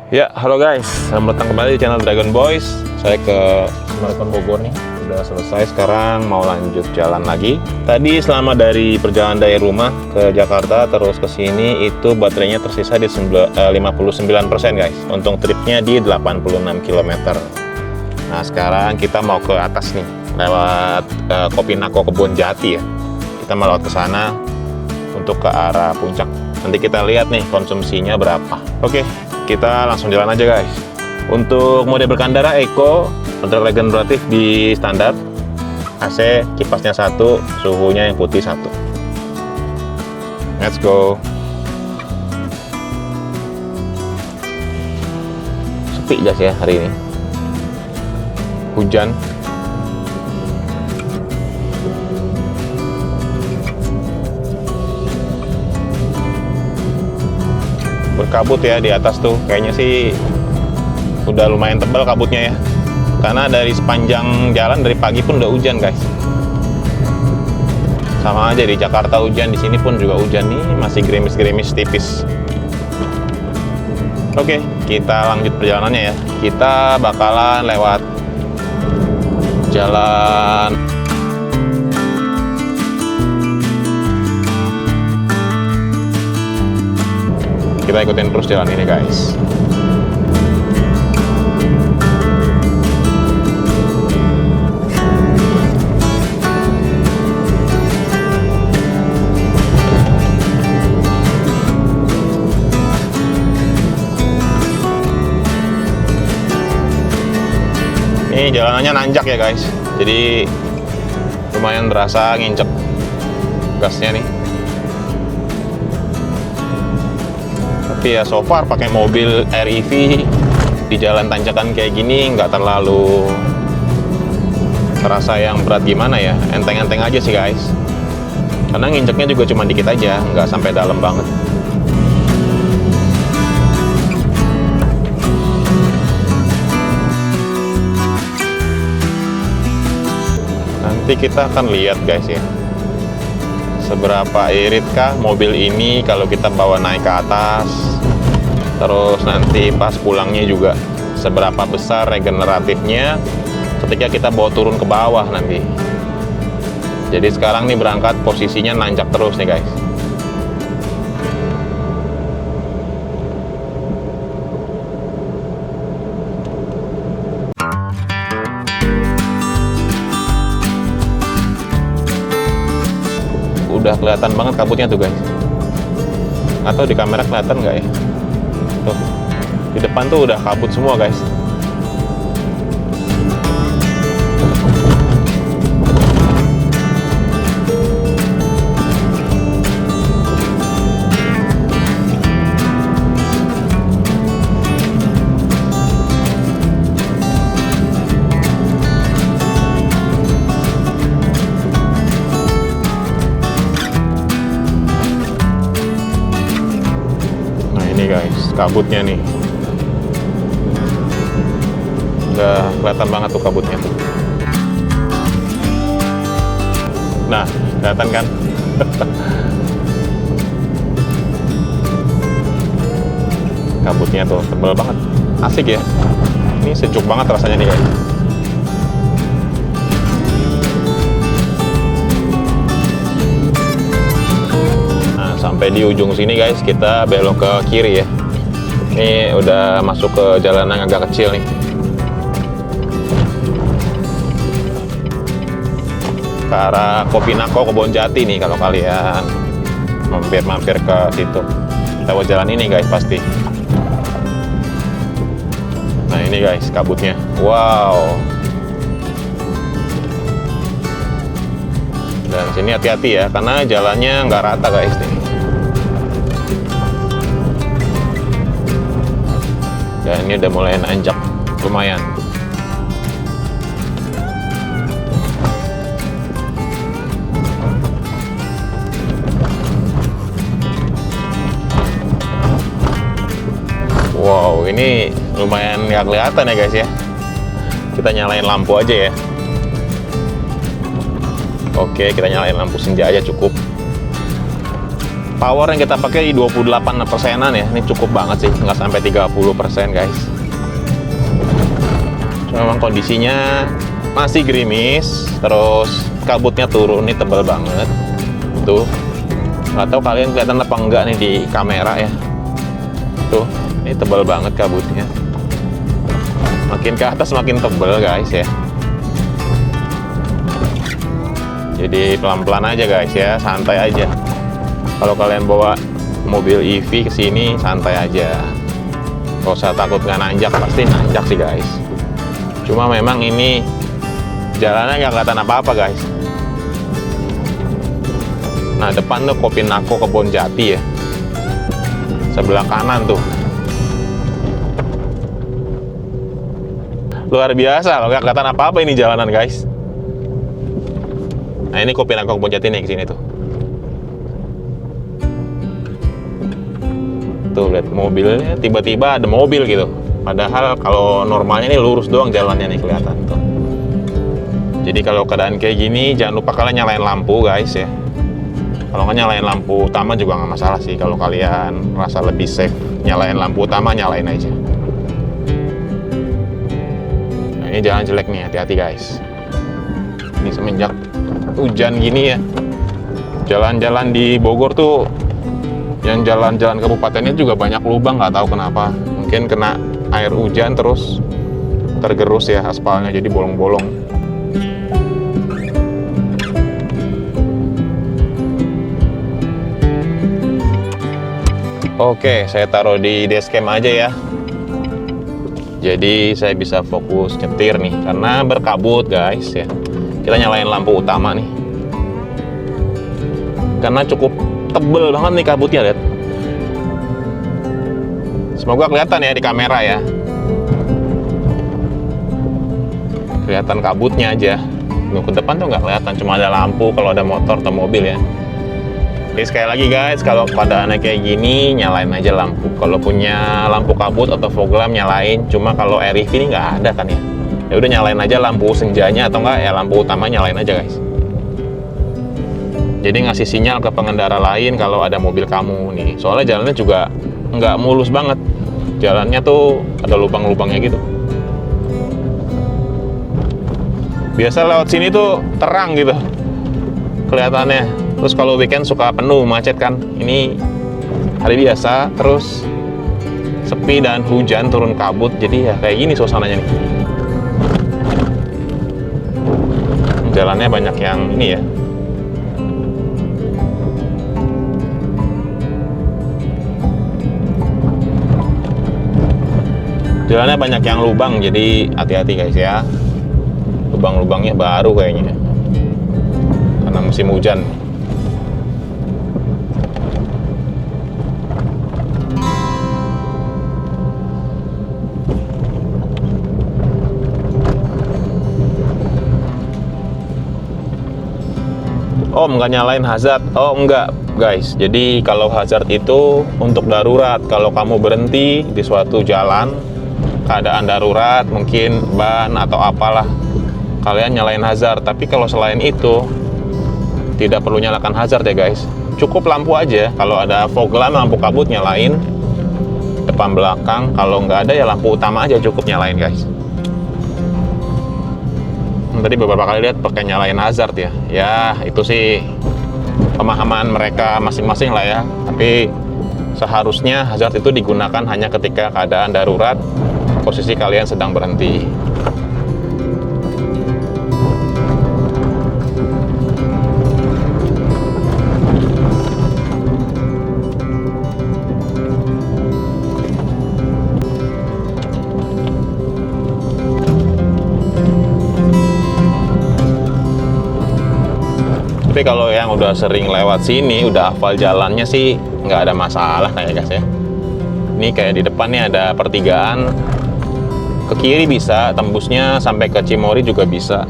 Ya, halo guys, selamat datang kembali di channel Dragon Boys. Saya ke Marathon Bogor nih, udah selesai. Sekarang mau lanjut jalan lagi. Tadi selama dari perjalanan dari rumah ke Jakarta terus ke sini itu baterainya tersisa di 59% guys. Untung tripnya di 86 km. Nah sekarang kita mau ke atas nih, lewat Kopinako Kebonjati ya. Kita mau lewat ke sana untuk ke arah puncak. Nanti kita lihat nih konsumsinya berapa. Oke. Kita langsung jalan aja guys. Untuk mode berkendara Eco, untuk regeneratif di standar, AC kipasnya 1, suhunya yang putih 1. Let's go. Sepi guys ya hari ini. Hujan. Berkabut ya di atas tuh, kayaknya sih udah lumayan tebal kabutnya ya, karena dari sepanjang jalan dari pagi pun udah hujan guys. Sama aja di Jakarta hujan, di sini pun juga hujan nih, masih gerimis-gerimis tipis. Oke, kita lanjut perjalanannya ya. Kita bakalan lewat jalan kita ikutin terus jalan ini guys. Ini jalanannya nanjak ya guys, jadi lumayan berasa nginjek gasnya nih. Tapi ya so far pakai mobil REV di jalan tanjakan kayak gini nggak terlalu terasa yang berat gimana ya, enteng-enteng aja sih guys. Karena nginjeknya juga cuma dikit aja, nggak sampai dalam banget. Nanti kita akan lihat guys ya, seberapa iritkah mobil ini kalau kita bawa naik ke atas. Terus nanti pas pulangnya juga seberapa besar regeneratifnya ketika kita bawa turun ke bawah nanti. Jadi sekarang nih berangkat posisinya nanjak terus nih guys. Udah kelihatan banget kabutnya tuh guys. Atau di kamera kelihatan nggak ya? Tuh, di depan tuh udah kabut semua guys. Guys, kabutnya nih udah kelihatan banget tuh kabutnya tuh. Nah, kelihatan kan? Kabutnya tuh tebal banget, asik ya. Ini sejuk banget rasanya nih guys. Sampai di ujung sini guys, kita belok ke kiri ya. Ini udah masuk ke jalan yang agak kecil nih. Ke arah Kopinako Kebonjati nih kalau kalian mampir-mampir ke situ. Lewat jalan ini guys pasti. Nah ini guys kabutnya. Wow. Dan sini hati-hati ya, karena jalannya nggak rata guys nih. Dan ini udah mulai nanjak, lumayan. Wow, ini lumayan nggak kelihatan ya guys ya. Kita nyalain lampu aja ya. Oke, kita nyalain lampu senja aja cukup. Power yang kita pakai di 28%-an ya. Ini cukup banget sih, nggak sampai 30% guys. Cuma memang kondisinya masih gerimis, terus kabutnya turun, ini tebal banget. Tuh, nggak tahu kalian kelihatan apa enggak nih di kamera ya. Tuh, ini tebal banget kabutnya. Makin ke atas makin tebal guys ya. Jadi pelan-pelan aja guys ya, santai aja. Kalau kalian bawa mobil EV ke sini santai aja. Gak usah takut nggak nanjak, pasti nanjak sih guys. Cuma memang ini jalannya nggak kelihatan apa-apa guys. Nah depan tuh Kopinako Kebonjati ya. Sebelah kanan tuh. Luar biasa, kalau nggak kelihatan apa-apa ini jalanan guys. Nah ini Kopinako Kebonjati nih ke sini tuh. Tuh lihat mobilnya, tiba-tiba ada mobil gitu. Padahal kalau normalnya ini lurus doang jalannya nih kelihatan tuh. Jadi kalau keadaan kayak gini jangan lupa kalian nyalain lampu guys ya. Kalau nggak nyalain lampu utama juga nggak masalah sih. Kalau kalian rasa lebih safe nyalain lampu utama, nyalain aja. Nah ini jalan jelek nih, hati-hati guys. Ini semenjak hujan gini ya, jalan-jalan di Bogor tuh, yang jalan-jalan kabupatennya juga banyak lubang, nggak tahu kenapa. Mungkin kena air hujan terus tergerus ya aspalnya, jadi bolong-bolong. Oke, saya taruh di dashcam aja ya. Jadi saya bisa fokus nyetir nih, karena berkabut guys ya. Kita nyalain lampu utama nih. Karena cukup tebel banget nih kabutnya, lihat. Semoga kelihatan ya di kamera ya. Kelihatan kabutnya aja. Ke depan tuh nggak kelihatan, cuma ada lampu kalau ada motor atau mobil ya. Jadi sekali lagi guys, kalau keadaannya kayak gini, nyalain aja lampu. Kalau punya lampu kabut atau fog lamp nyalain. Cuma kalau REV ini nggak ada kan ya. Ya udah nyalain aja lampu senjanya atau enggak ya lampu utama nyalain aja guys. Jadi ngasih sinyal ke pengendara lain kalau ada mobil kamu nih. Soalnya jalannya juga nggak mulus banget. Jalannya tuh ada lubang-lubangnya gitu. Biasa lewat sini tuh terang gitu kelihatannya. Terus kalau weekend suka penuh macet kan. Ini hari biasa, terus sepi dan hujan, turun kabut. Jadi ya kayak gini suasananya nih. Jalannya banyak yang ini ya. Jalannya banyak yang lubang, jadi hati-hati guys ya. Lubang-lubangnya baru kayaknya, karena musim hujan. Oh, nggak nyalain hazard. Oh, enggak guys. Jadi kalau hazard itu untuk darurat. Kalau kamu berhenti di suatu jalan, keadaan darurat, mungkin ban atau apalah, kalian nyalain hazard. Tapi kalau selain itu, tidak perlu nyalakan hazard ya guys. Cukup lampu aja. Kalau ada fog lamp, lampu kabut nyalain, depan belakang. Kalau nggak ada ya lampu utama aja cukup nyalain guys. Tadi beberapa kali lihat pakai nyalain hazard ya. Ya itu sih pemahaman mereka masing-masing lah ya. Tapi seharusnya hazard itu digunakan hanya ketika keadaan darurat, posisi kalian sedang berhenti. Tapi kalau yang udah sering lewat sini, udah hafal jalannya sih nggak ada masalah kayak guys ya. Ini kayak di depan nih ada pertigaan, ke kiri bisa, tembusnya sampai ke Cimory juga bisa.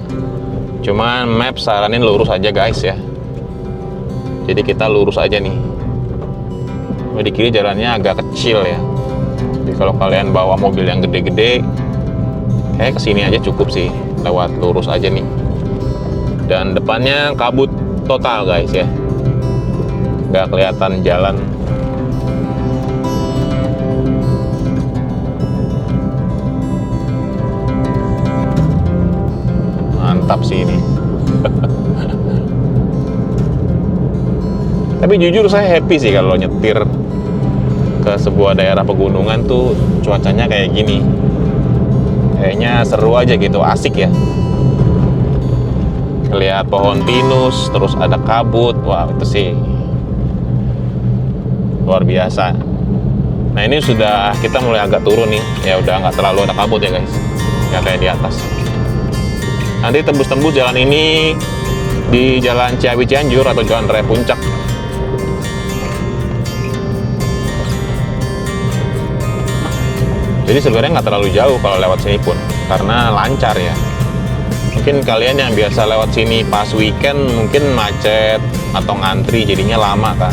Cuman map saranin lurus aja guys ya. Jadi kita lurus aja nih. Di kiri jalannya agak kecil ya. Jadi kalau kalian bawa mobil yang gede-gede, kayak kesini aja cukup sih, lewat lurus aja nih. Dan depannya kabut total guys ya. nggak kelihatan jalan. Mantap sih ini. Tapi jujur saya happy sih kalau nyetir ke sebuah daerah pegunungan tuh cuacanya kayak gini. Kayaknya seru aja gitu, asik ya. Lihat pohon pinus, terus ada kabut, wah itu sih luar biasa. Nah ini sudah kita mulai agak turun nih, ya udah nggak terlalu ada kabut ya guys, nggak kayak di atas. Nanti tembus-tembus jalan ini di Jalan Ciawi Cianjur atau Jalan Raya Puncak. Jadi sebenarnya nggak terlalu jauh kalau lewat sini pun, karena lancar ya. Mungkin kalian yang biasa lewat sini pas weekend mungkin macet atau ngantri jadinya lama kan.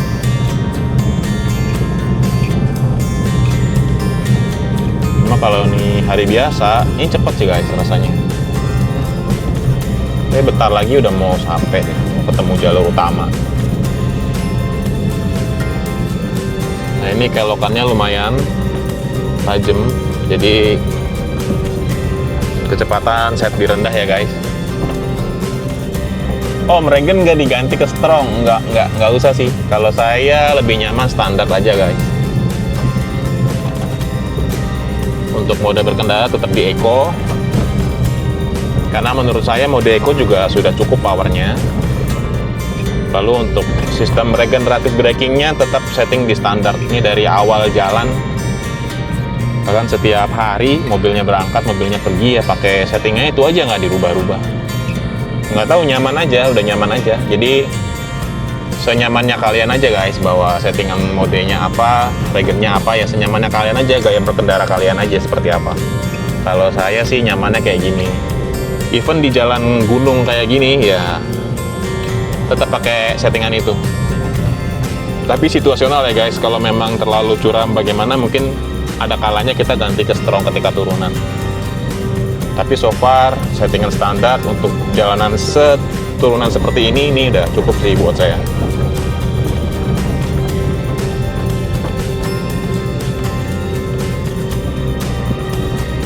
Cuma kalau ini hari biasa, ini cepet sih guys rasanya. Ini bentar lagi udah mau sampai nih, mau ketemu jalur utama. Nah ini kelokannya lumayan tajam, jadi kecepatan set di rendah ya guys. Oh, regen nggak diganti ke strong? Nggak usah sih. Kalau saya lebih nyaman standar aja guys. Untuk mode berkendara tetap di Eco, karena menurut saya mode Eco juga sudah cukup powernya. Lalu untuk sistem regeneratif brakingnya tetap setting di standar. Ini dari awal jalan, bahkan setiap hari mobilnya berangkat, mobilnya pergi ya pakai settingnya itu aja, nggak dirubah-rubah. Nggak tahu, nyaman aja, udah nyaman aja. Jadi senyamannya kalian aja guys, bahwa settingan modenya apa, regennya apa, ya senyamannya kalian aja, gaya berkendara kalian aja seperti apa. Kalau saya sih nyamannya kayak gini. Even di jalan gunung kayak gini ya tetap pakai settingan itu. Tapi situasional ya guys, kalau memang terlalu curam bagaimana mungkin ada kalanya kita ganti ke strong ketika turunan. Tapi so far settingan standar untuk jalanan turunan seperti ini udah cukup sih buat saya.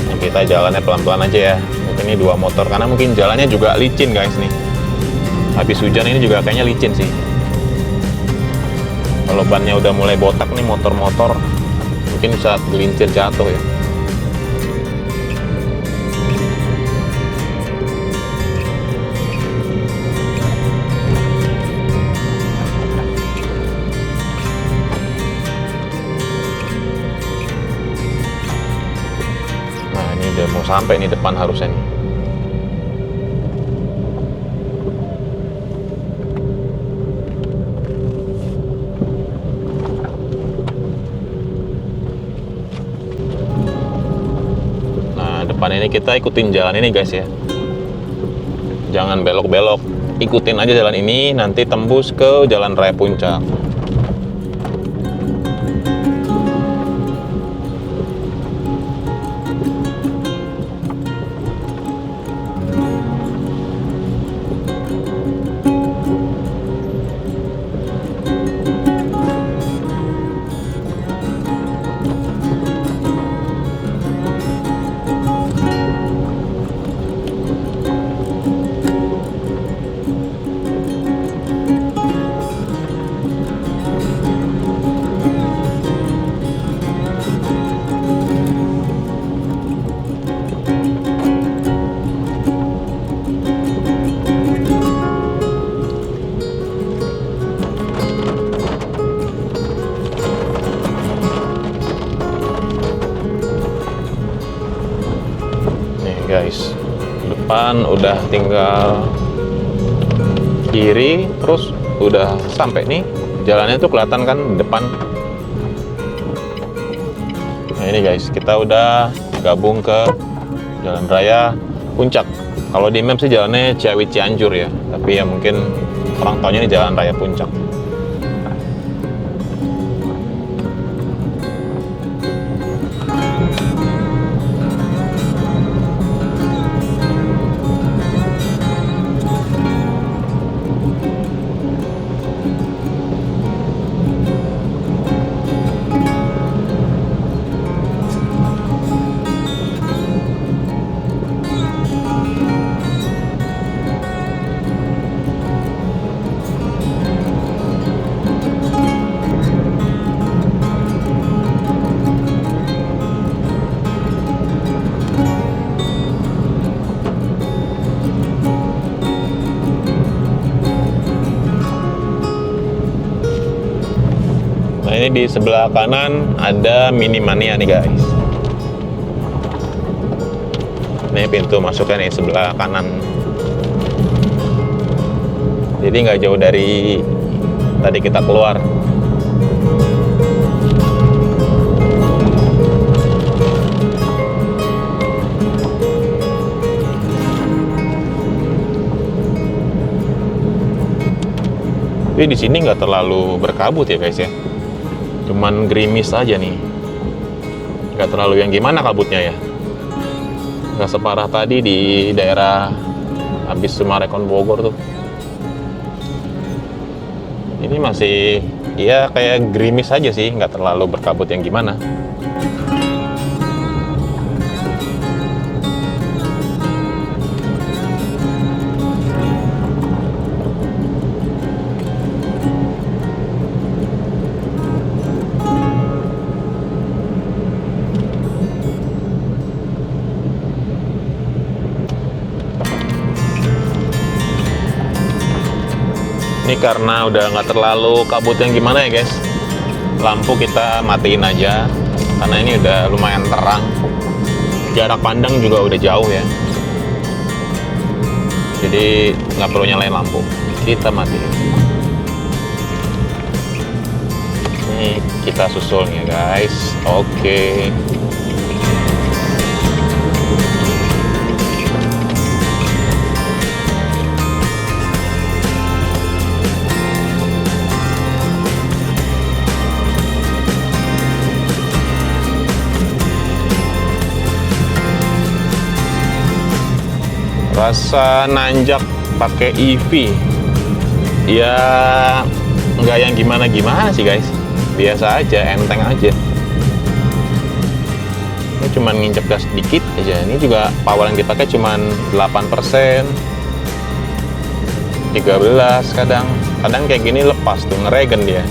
Nah, kita jalannya pelan-pelan aja ya. Mungkin ini dua motor karena mungkin jalannya juga licin guys nih. Habis hujan ini juga kayaknya licin sih. Kalau bannya udah mulai botak nih motor-motor, mungkin bisa gelincir jatuh ya. Nah ini udah mau sampai nih depan harusnya nih. Depan ini kita ikutin jalan ini guys ya, jangan belok-belok, ikutin aja jalan ini, nanti tembus ke Jalan Raya Puncak. Guys, depan udah tinggal kiri, terus udah sampai nih. Jalannya tuh kelihatan kan depan. Nah ini guys, kita udah gabung ke Jalan Raya Puncak. Kalau di map sih jalannya Ciawi Cianjur ya, tapi ya mungkin orang taunya ini Jalan Raya Puncak. ini di sebelah kanan ada Minimania nih guys. Ini pintu masuknya nih sebelah kanan. Jadi nggak jauh dari tadi kita keluar. Tapi di sini nggak terlalu berkabut ya guys ya, cuman gerimis aja nih, nggak terlalu yang gimana kabutnya ya, nggak separah tadi di daerah habis Sumarekon Bogor tuh. Ini masih ya kayak gerimis aja sih, nggak terlalu berkabut yang gimana. Ini karena udah nggak terlalu kabut yang gimana ya guys, lampu kita matiin aja karena ini udah lumayan terang, jarak pandang juga udah jauh ya, jadi nggak perlu nyalain lampu, kita matiin. Ini kita susul ya guys. Oke. Rasa nanjak pakai EV ya nggak yang gimana-gimana sih guys, biasa aja, enteng aja. Ini cuman nginjek gas sedikit aja. Ini juga power yang dipakai cuman 8%, 13, kadang kayak gini lepas tuh, ngeregen dia.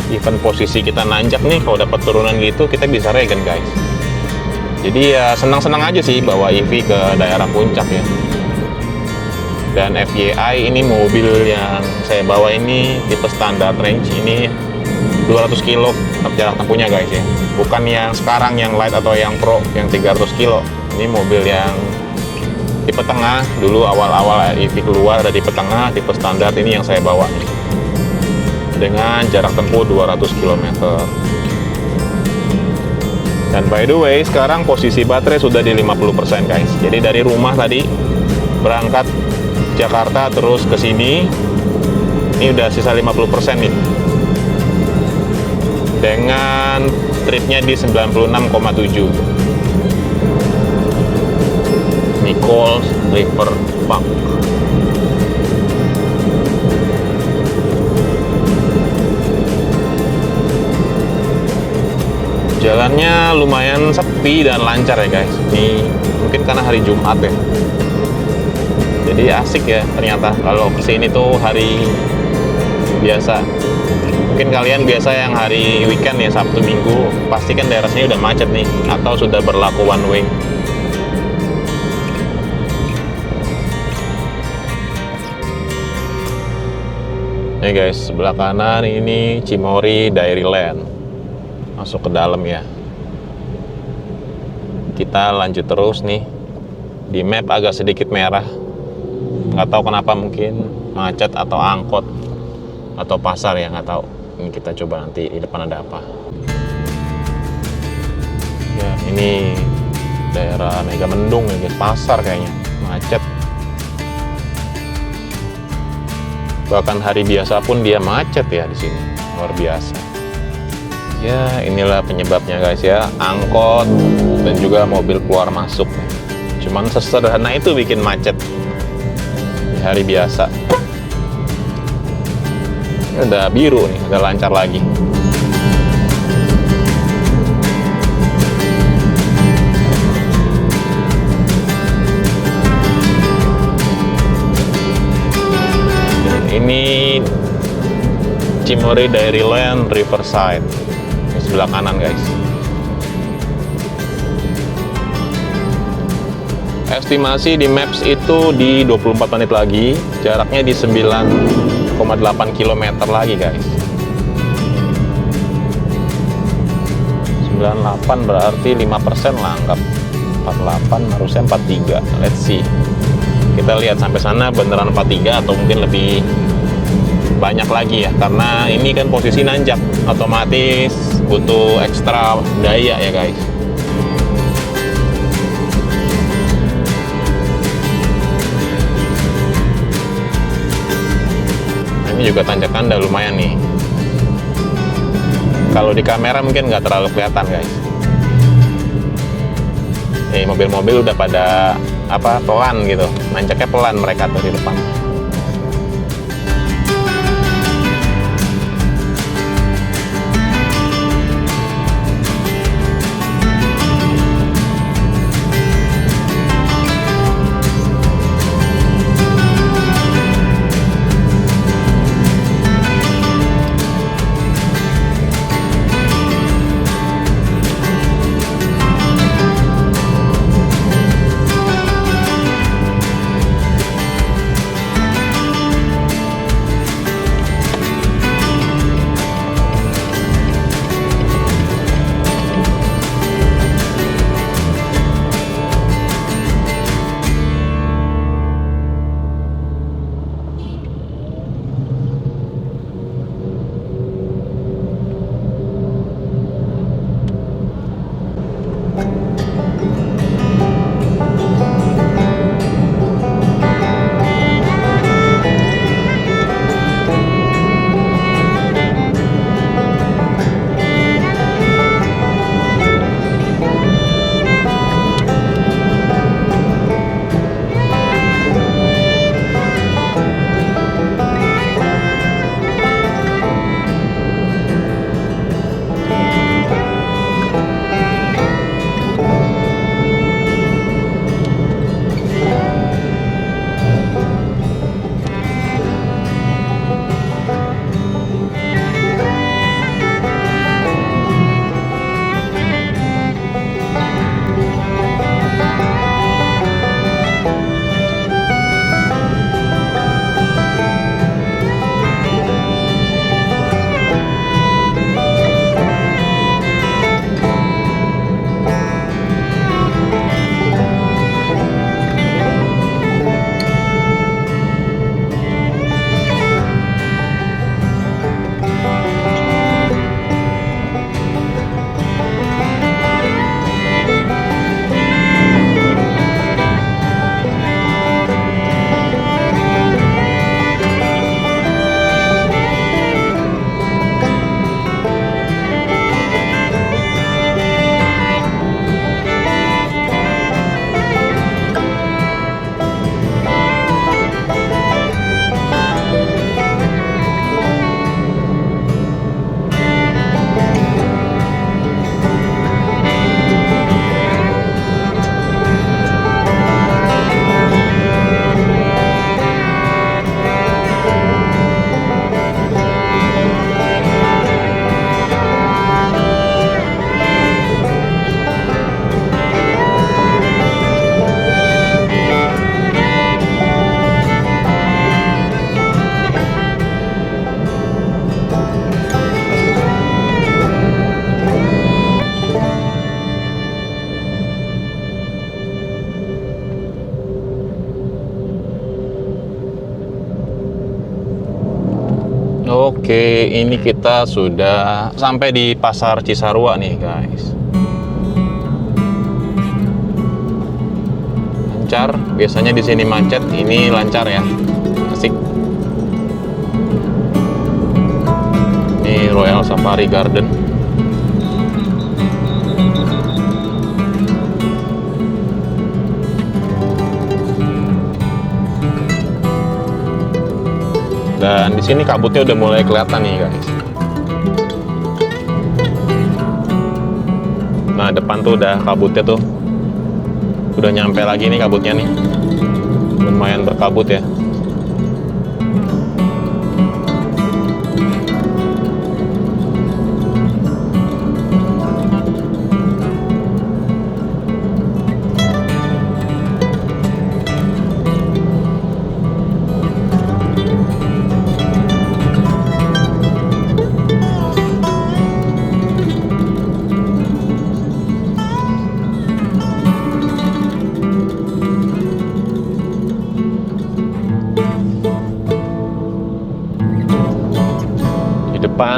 Even posisi kita nanjak nih, kalau dapat turunan gitu kita bisa regen guys. Jadi ya senang-senang aja sih bawa EV ke daerah puncak ya. Dan FYI, ini mobil yang saya bawa ini tipe standar range, ini 200 kilo jarak tempuhnya guys ya. Bukan yang sekarang yang light atau yang pro yang 300 kilo. Ini mobil yang tipe tengah, dulu awal-awal EV keluar ada tipe tengah, tipe standar, ini yang saya bawa nih. Dengan jarak tempuh 200 km. Dan by the way, sekarang posisi baterai sudah di 50% guys. Jadi dari rumah tadi berangkat Jakarta terus ke sini, ini udah sisa 50% nih. Dengan tripnya di 96,7. Nichols River Park. Jalannya lumayan sepi dan lancar ya guys. Ini mungkin karena hari Jumat ya. Jadi asik ya ternyata kalau kesini tuh hari biasa. Mungkin kalian biasa yang hari weekend ya, Sabtu Minggu, pasti kan daerah sini udah macet nih atau sudah berlaku one way. Nih guys, sebelah kanan ini Cimory Dairyland. Masuk ke dalam ya. Kita lanjut terus nih. Di map agak sedikit merah. Nggak tahu kenapa, mungkin macet atau angkot atau pasar ya, nggak tahu. Ini kita coba nanti di depan ada apa. Ya ini daerah Megamendung ya guys, pasar kayaknya macet. Bahkan hari biasa pun dia macet ya di sini, luar biasa. Ya inilah penyebabnya guys ya, angkot dan juga mobil keluar masuk. Cuman sesederhana itu bikin macet di hari biasa. Ini udah biru nih, udah lancar lagi. Dan ini Cimory Dairyland Riverside. Sebelah kanan guys. Estimasi di Maps itu di 24 menit lagi, jaraknya di 9,8 km lagi guys. 98 berarti 5% lah, anggap 48 harusnya 43. Let's see. Kita lihat sampai sana beneran 43 atau mungkin lebih banyak lagi ya, karena ini kan posisi nanjak, otomatis butuh ekstra daya ya guys. Ini juga tanjakan udah lumayan nih. Kalau di kamera mungkin nggak terlalu kelihatan guys. Mobil-mobil udah pada pelan gitu, nanjaknya pelan mereka tuh di depan. Oke, ini kita sudah sampai di Pasar Cisarua nih guys. Lancar, biasanya di sini macet, ini lancar ya. Asik. Ini Royal Safari Garden. Dan di sini kabutnya udah mulai kelihatan nih guys. Nah, depan tuh udah kabutnya tuh. Udah nyampe lagi nih kabutnya nih. Lumayan berkabut ya.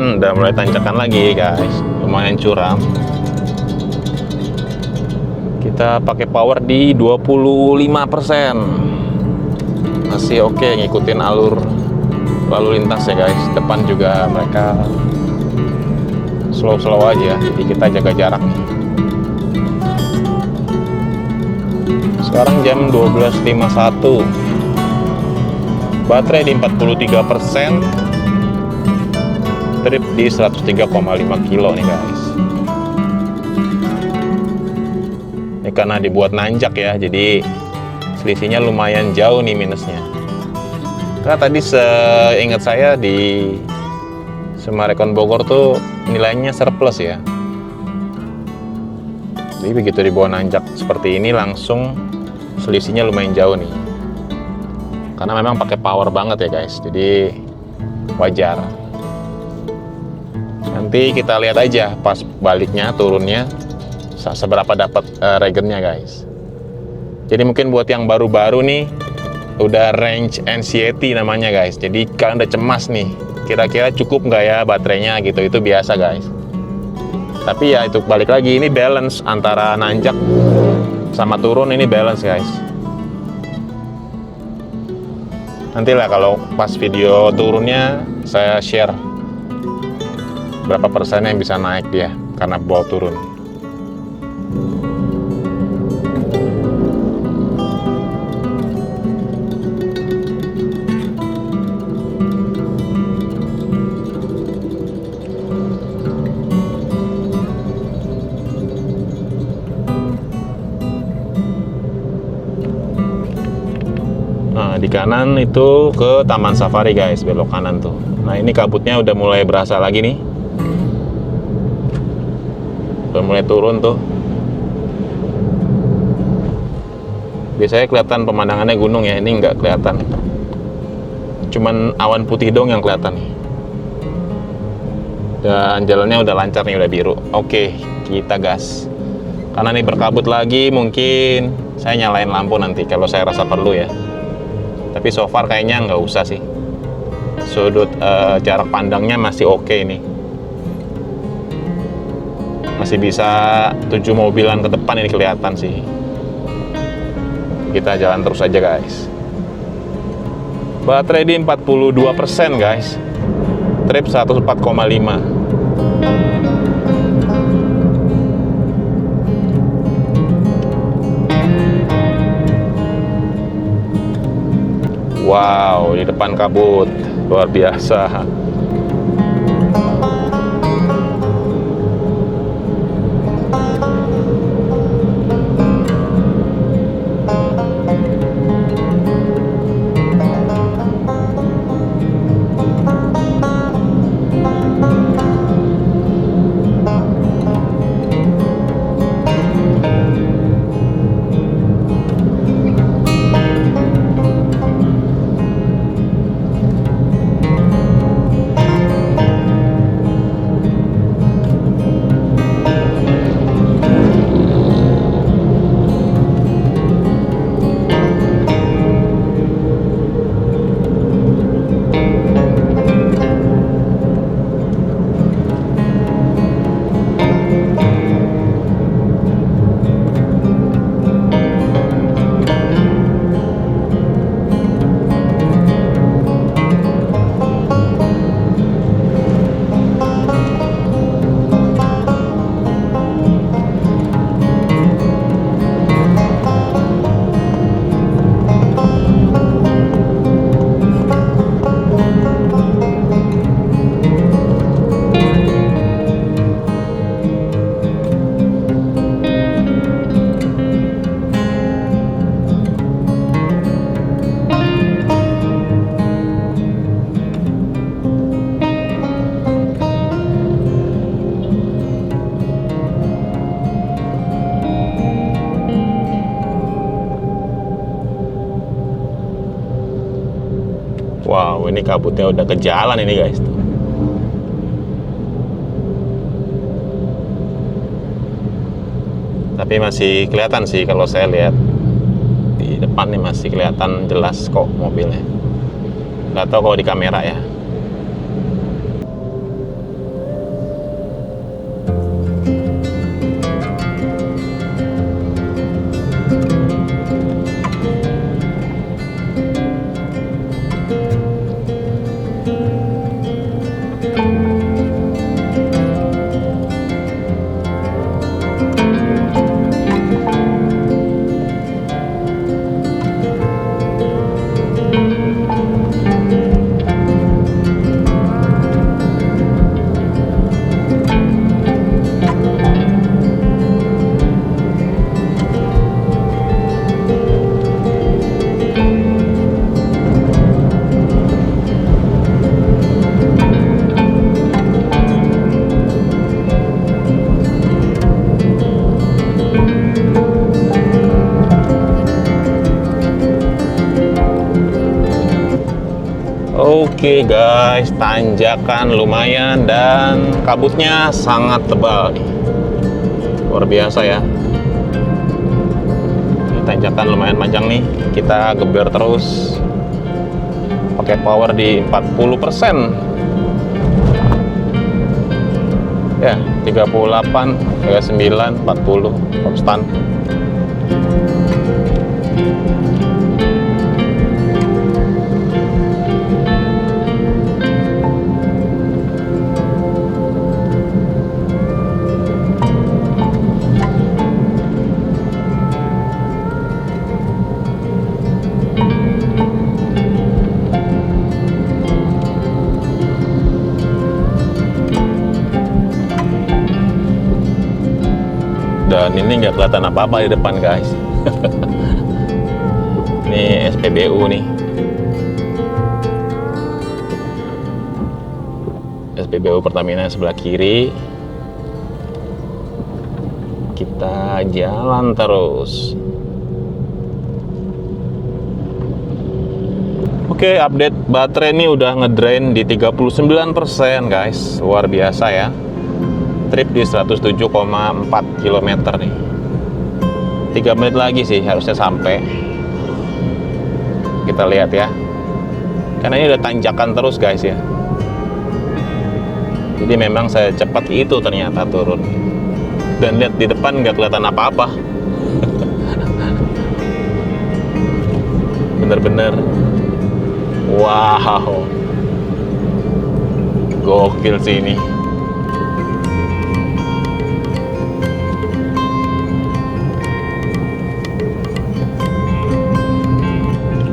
jalan udah mulai tanjakan lagi guys, lumayan curam. Kita pakai power di 25%. Masih oke, ngikutin alur lalu lintas ya guys. Depan juga mereka slow-slow aja, jadi kita jaga jarak nih. Sekarang jam 12.51. Baterai di 43%. Trip di 103,5 kilo nih guys. Ini karena dibuat nanjak ya, jadi selisihnya lumayan jauh nih minusnya. Karena tadi seingat saya di Semarekon Bogor tuh nilainya surplus ya. Jadi begitu dibawa nanjak seperti ini langsung selisihnya lumayan jauh nih. Karena memang pakai power banget ya guys, jadi wajar. Nanti kita lihat aja pas baliknya turunnya seberapa dapat regennya guys. Jadi mungkin buat yang baru-baru nih udah range anxiety namanya guys. Jadi kalian udah cemas nih, kira-kira cukup nggak ya baterainya gitu. Itu biasa guys. Tapi ya itu balik lagi, ini balance antara nanjak sama turun, ini balance guys. Nantilah kalau pas video turunnya saya share berapa persen yang bisa naik dia karena bawa turun. Nah, di kanan itu ke Taman Safari guys, belok kanan tuh. Nah, ini kabutnya udah mulai berasa lagi nih. Udah mulai turun tuh. Biasanya kelihatan pemandangannya gunung ya, ini nggak kelihatan. Cuman awan putih dong yang kelihatan nih. Dan jalannya udah lancar nih, udah biru. Oke, kita gas. Karena ini berkabut lagi, mungkin saya nyalain lampu nanti kalau saya rasa perlu ya. Tapi so far kayaknya nggak usah sih. Sudut jarak pandangnya masih oke nih. Masih bisa 7 mobilan ke depan ini kelihatan sih. Kita jalan terus aja guys. Baterai di 42% guys. Trip 104,5. Wow, di depan kabut luar biasa. Wow, ini kabutnya udah ke jalan ini guys. Tapi masih kelihatan sih kalau saya lihat di depan nih, masih kelihatan jelas kok mobilnya. Nggak tahu kalau di kamera ya. Oke guys, tanjakan lumayan dan kabutnya sangat tebal nih. Luar biasa ya. Ini tanjakan lumayan panjang nih. Kita geber terus. Pakai power di 40%. Ya, 38, 39, 40 konstan. Dan ini nggak kelihatan apa-apa di depan guys. Ini SPBU nih. SPBU Pertamina sebelah kiri. Kita jalan terus. Oke, update baterai ini udah ngedrain di 39% guys. Luar biasa ya. Trip di 107,4 km nih. 3 menit lagi sih harusnya sampai. Kita lihat ya. Karena ini udah tanjakan terus guys ya. Jadi memang saya cepat itu ternyata turun. Dan lihat di depan nggak kelihatan apa-apa. Bener-bener. Wow. Gokil sih ini.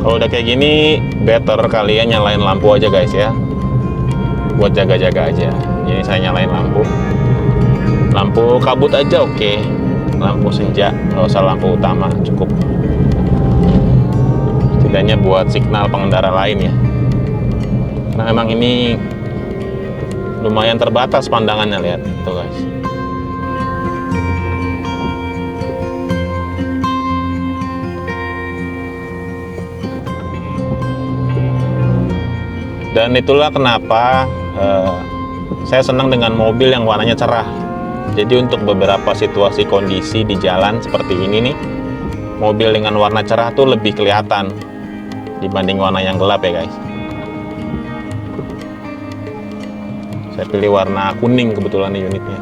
Kalau udah kayak gini, better kalian nyalain lampu aja guys ya. Buat jaga-jaga aja. Jadi saya nyalain lampu. Lampu kabut aja oke. Lampu senja, nggak usah lampu utama, cukup. Setidaknya buat signal pengendara lain ya. Nah memang ini lumayan terbatas pandangannya, lihat tuh guys. Dan itulah kenapa saya senang dengan mobil yang warnanya cerah. Jadi untuk beberapa situasi kondisi di jalan seperti ini nih, mobil dengan warna cerah tuh lebih kelihatan dibanding warna yang gelap ya guys. Saya pilih warna kuning kebetulan nih unitnya.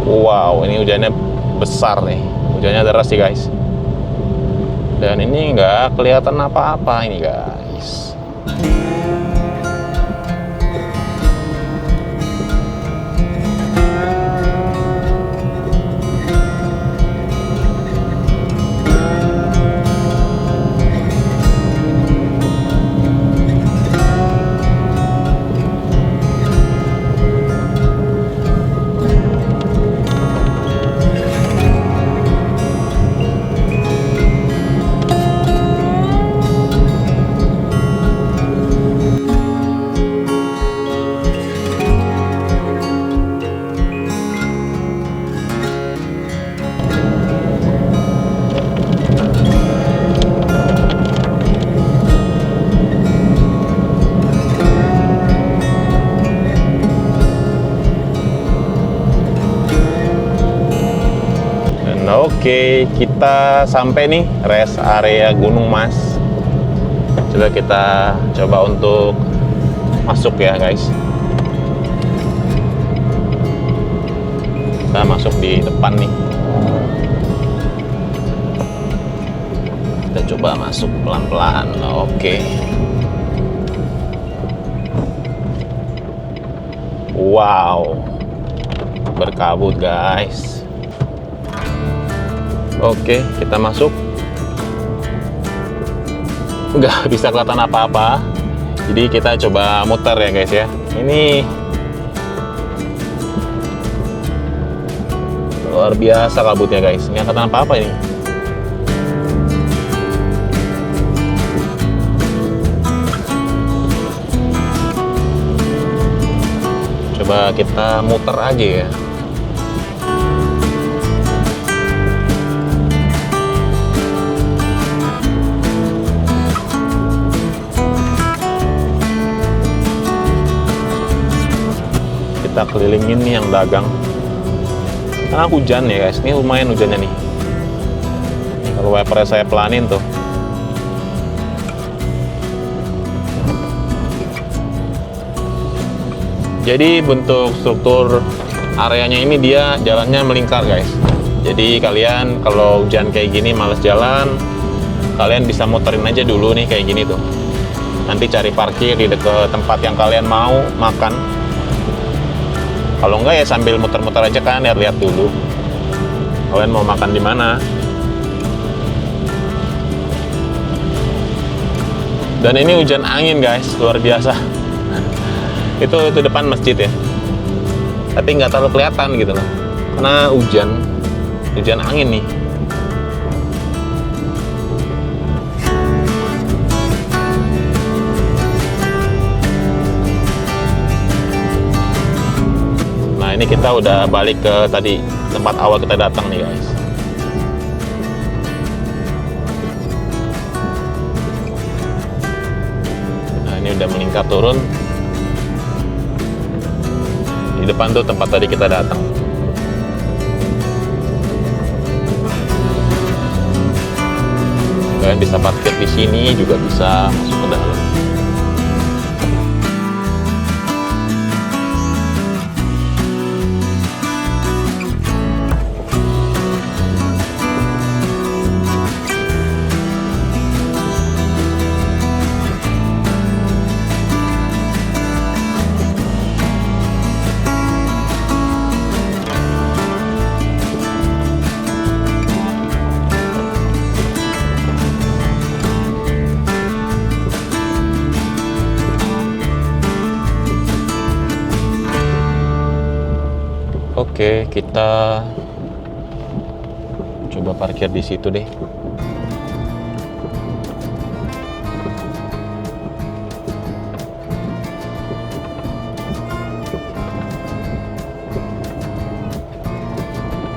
Wow, ini hujannya besar nih. Hujannya deras sih guys. Dan ini nggak kelihatan apa-apa ini guys. Oke, kita sampai nih rest area Gunung Mas. Coba kita coba untuk masuk ya guys. Kita masuk di depan nih. Kita coba masuk pelan-pelan. Oke. Wow, berkabut guys. Oke, kita masuk. Nggak bisa kelihatan apa-apa. Jadi kita coba muter ya guys ya. Ini luar biasa kabutnya guys. Nggak kelihatan apa-apa ini. Coba kita muter aja ya. Kita kelilingin nih yang dagang. Karena hujan ya guys, ini lumayan hujannya nih. Kalau wipernya saya pelanin tuh. Jadi bentuk struktur areanya ini dia jalannya melingkar guys. Jadi kalian kalau hujan kayak gini males jalan, kalian bisa muterin aja dulu nih kayak gini tuh. Nanti cari parkir di dekat tempat yang kalian mau makan. Kalau enggak ya sambil muter-muter aja kan, lihat-lihat dulu. Kalian mau makan di mana? Dan ini hujan angin guys, luar biasa. itu depan masjid ya. Tapi nggak terlalu kelihatan gitu loh. Karena hujan angin nih. Ini kita udah balik ke tadi tempat awal kita datang nih guys. Nah ini udah meningkat turun. Di depan tuh tempat tadi kita datang. Kalian bisa parkir di sini, juga bisa masuk ke dalam. Oke, kita coba parkir di situ deh.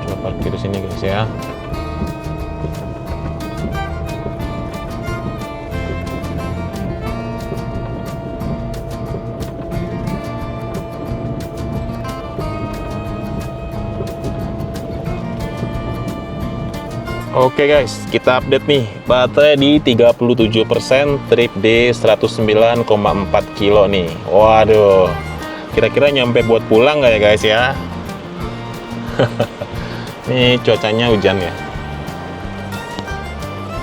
Coba parkir di sini guys ya. Oke guys, kita update nih. Baterai di 37%, trip D 109,4 kilo nih. Waduh, kira-kira nyampe buat pulang nggak ya guys ya? Ini cuacanya hujan ya.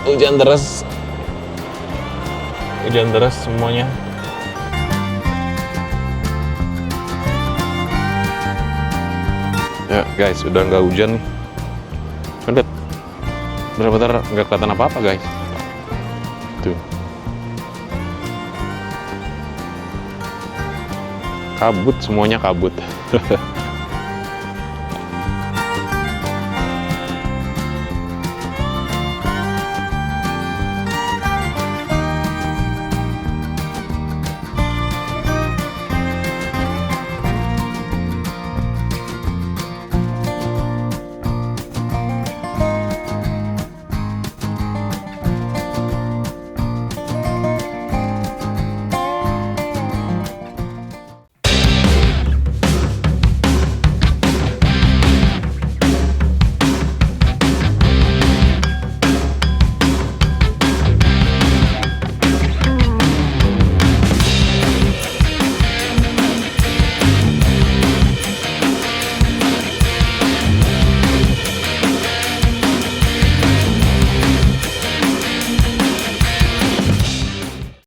Hujan deras semuanya. Ya guys, udah nggak hujan nih. Lihat, bener-bener nggak kelihatan apa-apa guys. Tuh, kabut, semuanya kabut.